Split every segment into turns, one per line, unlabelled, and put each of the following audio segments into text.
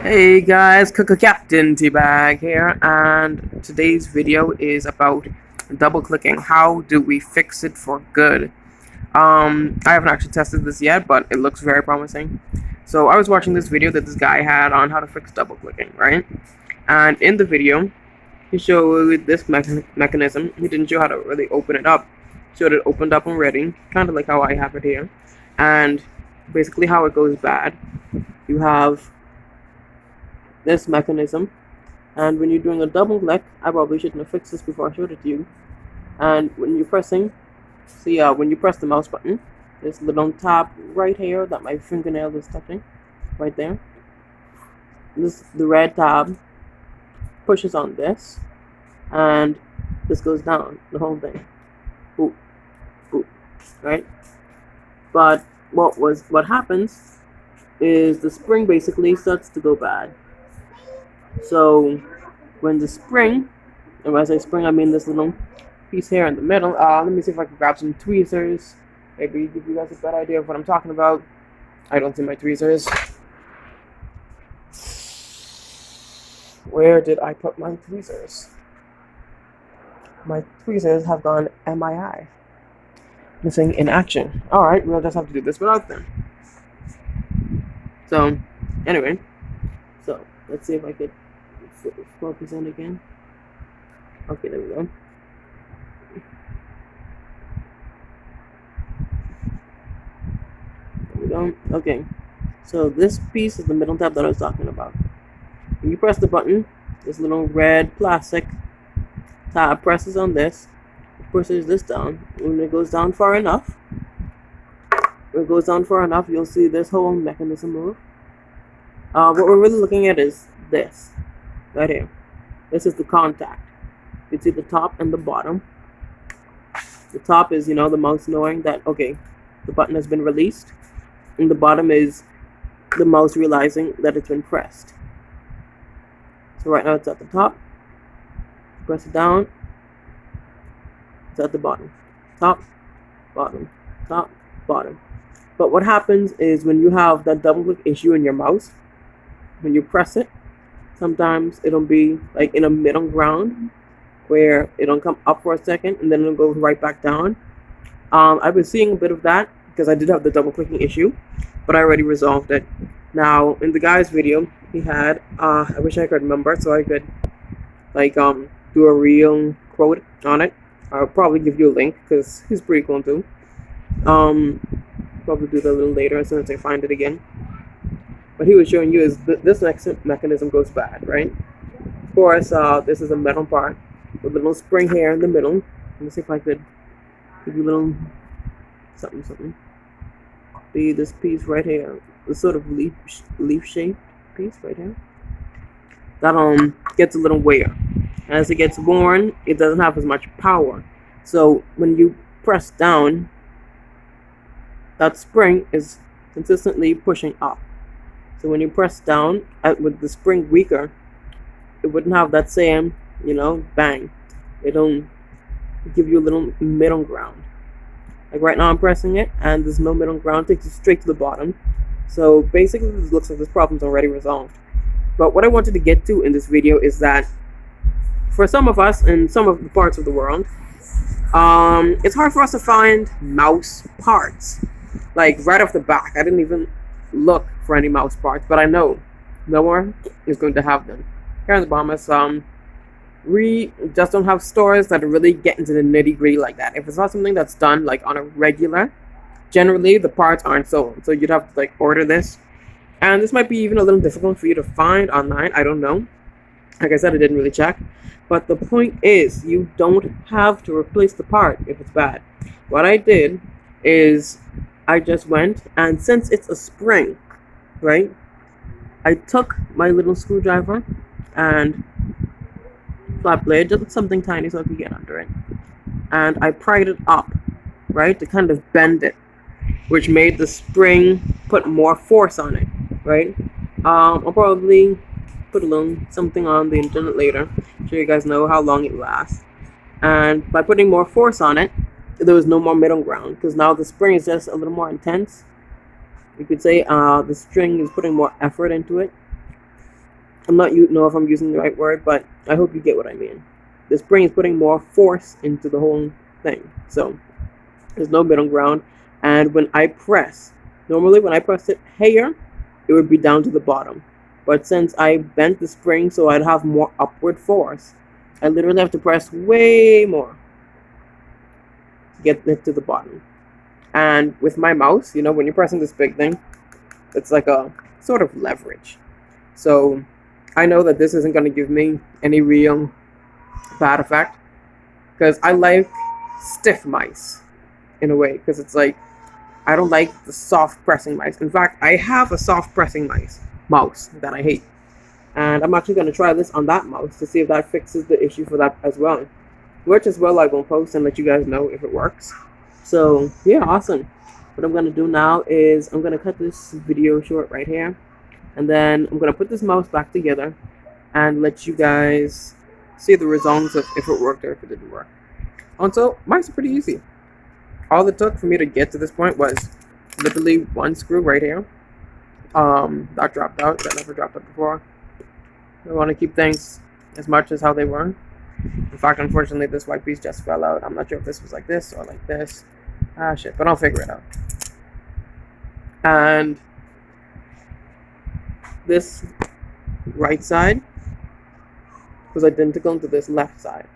Hey guys, Captain T-Bag here, and today's video is about double clicking. How do we fix it for good? I haven't actually tested this yet, but it looks very promising. So I was watching this video that this guy had on how to fix double clicking, right? And in the video, he showed this mechanism. He didn't show how to really open it up. He showed it opened up already, kind of like how I have it here. And basically how it goes bad. You have this mechanism, and when you're doing a double click, I probably shouldn't have fixed this before I showed it to you. And when you're pressing, see, when you press the mouse button, there's a little tab right here that my fingernail is touching, right there. The red tab pushes on this, and this goes down, the whole thing. Boop, boop, right? But what happens is the spring basically starts to go bad. So when the spring, and when I say spring, I mean this little piece here in the middle. Let me see if I can grab some tweezers. Maybe give you guys a better idea of what I'm talking about. I don't see my tweezers. Where did I put my tweezers? My tweezers have gone MIA. Missing in action. Alright, we'll just have to do this without them. So, anyway. So, let's see if I could focus in again. Okay, there we go. There we go. Okay, so this piece is the middle tab that I was talking about. When you press the button, this little red plastic tab presses on this, it pushes this down. When it goes down far enough, you'll see this whole mechanism move. What we're really looking at is this, right here. This is the contact. You can see the top and the bottom. The top is, the mouse knowing that, okay, the button has been released. And the bottom is the mouse realizing that it's been pressed. So right now it's at the top. Press it down. It's at the bottom. Top, bottom, top, bottom. But what happens is when you have that double click issue in your mouse, when you press it, sometimes it'll be like in a middle ground where it'll come up for a second and then it'll go right back down. I've been seeing a bit of that because I did have the double clicking issue, but I already resolved it. Now in the guy's video, he had I wish I could remember so I could do a real quote on it. I'll probably give you a link because he's pretty cool too. Probably do that a little later as soon as I find it again. What he was showing you is this next mechanism goes bad, right? Of course, this is a metal part with a little spring here in the middle. Let me see if I could give you a little something. See this piece right here, the sort of leaf shaped piece right here. That gets a little wear. As it gets worn, it doesn't have as much power. So when you press down, that spring is consistently pushing up. So when you press down with the spring weaker, it wouldn't have that same, bang. It'll give you a little middle ground. Like right now I'm pressing it and there's no middle ground, it takes you straight to the bottom. So basically this looks like this problem's already resolved. But what I wanted to get to in this video is that for some of us in some of the parts of the world, it's hard for us to find mouse parts. Like right off the back, I didn't even look for any mouse parts, but I know nowhere is going to have them. Here in the Bahamas, we just don't have stores that really get into the nitty-gritty like that. If it's not something that's done like on a regular, generally the parts aren't sold, so you'd have to order this, and this might be even a little difficult for you to find online. I don't know. Like I said, I didn't really check, but the point is you don't have to replace the part if it's bad. What I did is I just went, and since it's a spring, right, I took my little screwdriver and flat blade, just something tiny so I could get under it, and I pried it up, right, to kind of bend it, which made the spring put more force on it, right. I'll probably put a little something on the internet later, so you guys know how long it lasts. And by putting more force on it, there was no more middle ground, because now the spring is just a little more intense. You could say the string is putting more effort into it. I'm not know if I'm using the right word, but I hope you get what I mean. The spring is putting more force into the whole thing. So there's no middle ground. And when I press, normally when I press it here, it would be down to the bottom. But since I bent the spring so I'd have more upward force, I literally have to press way more to get it to the bottom. And with my mouse, when you're pressing this big thing, it's like a sort of leverage. So I know that this isn't going to give me any real bad effect because I like stiff mice in a way, because it's like I don't like the soft pressing mice. In fact, I have a soft pressing mouse that I hate, and I'm actually going to try this on that mouse to see if that fixes the issue for that as well, which as well I will post and let you guys know if it works. So yeah, awesome. What I'm going to do now is I'm going to cut this video short right here, and then I'm going to put this mouse back together and let you guys see the results of if it worked or if it didn't work. Also, mice are pretty easy. All it took for me to get to this point was literally one screw right here. That dropped out. That never dropped out before. I want to keep things as much as how they were. In fact, unfortunately, this white piece just fell out. I'm not sure if this was like this or like this. Ah, shit. But I'll figure it out. And this right side was identical to this left side,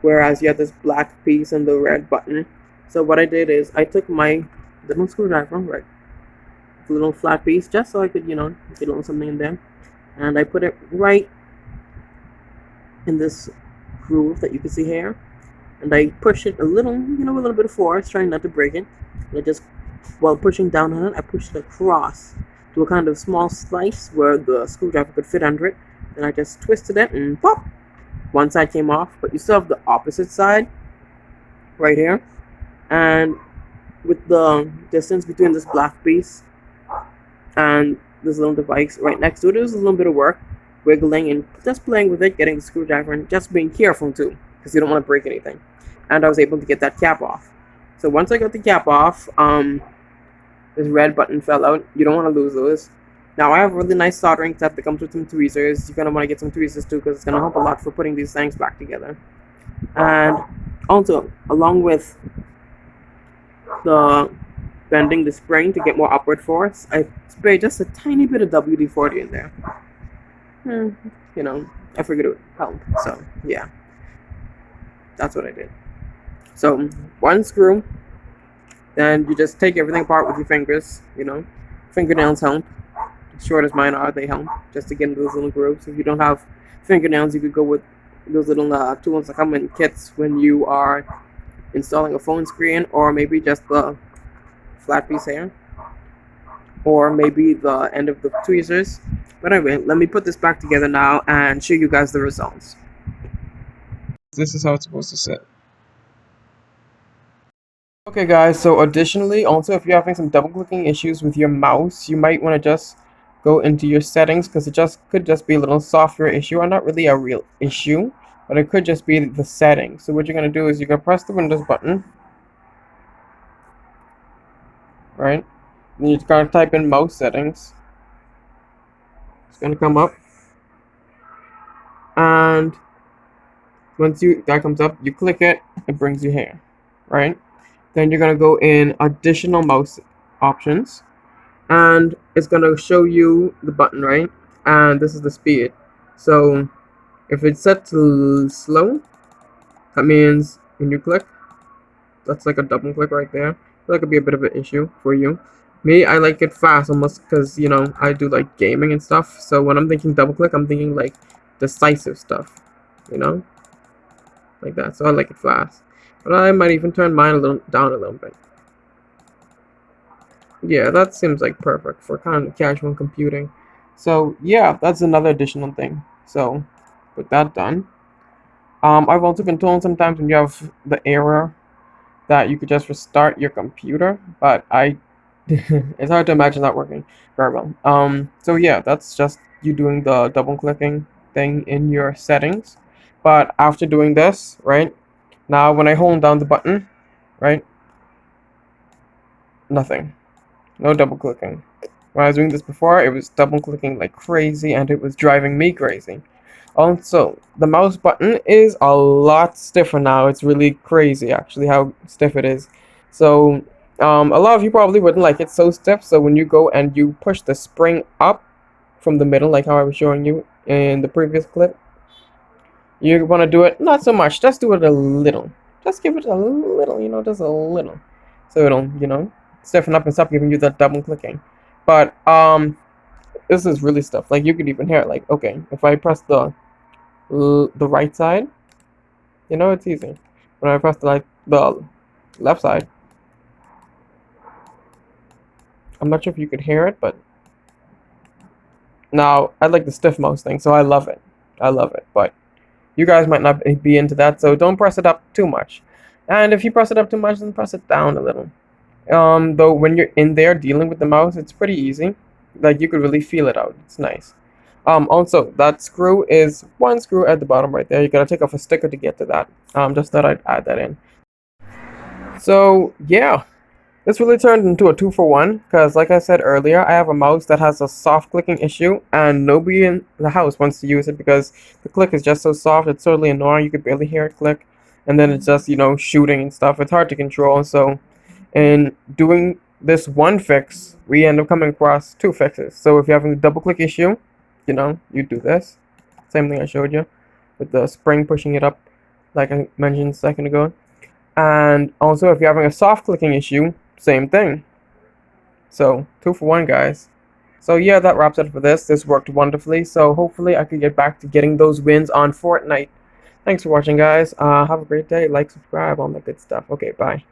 whereas you have this black piece and the red button. So what I did is I took my little screwdriver, right, the little flat piece, just so I could, get a little something in there, and I put it right in this groove that you can see here, and I push it a little, with a little bit of force, trying not to break it. And I just, while pushing down on it, I pushed it across to a kind of small slice where the screwdriver could fit under it. And I just twisted it and pop! One side came off, but you still have the opposite side right here. And with the distance between this black piece and this little device right next to it, it was a little bit of work, wiggling and just playing with it, getting the screwdriver and just being careful too, because you don't want to break anything. And I was able to get that cap off. So once I got the cap off, this red button fell out. You don't want to lose those. Now I have a really nice soldering set that comes with some tweezers. You're going to want to get some tweezers too, because it's going to help a lot for putting these things back together. And also, along with the bending the spring to get more upward force, I sprayed just a tiny bit of WD-40 in there. I figured it would help. So yeah, that's what I did. So one screw, then you just take everything apart with your fingers. Fingernails help. As short as mine are, they help just to get into those little grooves. If you don't have fingernails, you could go with those little tools that come in kits when you are installing a phone screen, or maybe just the flat piece here, or maybe the end of the tweezers. But anyway, let me put this back together now and show you guys the results. This is how it's supposed to sit. Okay guys, so additionally, also if you're having some double clicking issues with your mouse, you might want to just go into your settings, because it could just be a little software issue, or not really a real issue, but it could just be the settings. So what you're going to do is you're going to press the Windows button, right? And you're going to type in mouse settings. It's going to come up, and once that comes up, you click it, it brings you here, right? Then you're going to go in additional mouse options, and it's going to show you the button, right? And this is the speed. So if it's set to slow, that means when you click, that's like a double click right there. So that could be a bit of an issue for you. Me, I like it fast, almost, because I do like gaming and stuff. So when I'm thinking double click, I'm thinking like decisive stuff, like that. So I like it fast. But I might even turn mine down a little bit. Yeah, that seems like perfect for kind of casual computing. So yeah, that's another additional thing. So with that done, I've also been told sometimes when you have the error that you could just restart your computer, but it's hard to imagine that working very well. So yeah, that's just you doing the double clicking thing in your settings. But after doing this, right, now when I hold down the button, right, nothing, no double clicking. When I was doing this before, it was double clicking like crazy and it was driving me crazy. Also, the mouse button is a lot stiffer now. It's really crazy actually how stiff it is. So a lot of you probably wouldn't like it so stiff. So when you go and you push the spring up from the middle, like how I was showing you in the previous clip, you want to do it not so much. Just do it a little. Just give it a little, just a little, so it'll, stiffen up and stop giving you that double clicking. But this is really stuff. Like you could even hear it. Like okay, if I press the right side, it's easy. When I press the left side, I'm not sure if you could hear it, but now I like the stiff mouse thing, so I love it. I love it, but you guys might not be into that, so don't press it up too much. And if you press it up too much, then press it down a little. Though when you're in there dealing with the mouse, it's pretty easy. Like you could really feel it out. It's nice. Also that screw is one screw at the bottom right there. You gotta take off a sticker to get to that. Just thought I'd add that in. So yeah, this really turned into a 2-for-1 because, like I said earlier, I have a mouse that has a soft clicking issue, and nobody in the house wants to use it because the click is just so soft. It's totally annoying. You could barely hear it click, and then it's just shooting and stuff. It's hard to control. So, in doing this one fix, we end up coming across two fixes. So if you're having a double click issue, you do this. Same thing I showed you with the spring pushing it up, like I mentioned a second ago. And also, if you're having a soft clicking issue, same thing. So 2-for-1, guys. So yeah, that wraps it for this. This worked wonderfully. So hopefully I could get back to getting those wins on Fortnite. Thanks for watching, guys. Have a great day. Like, subscribe, all that good stuff. Okay, bye.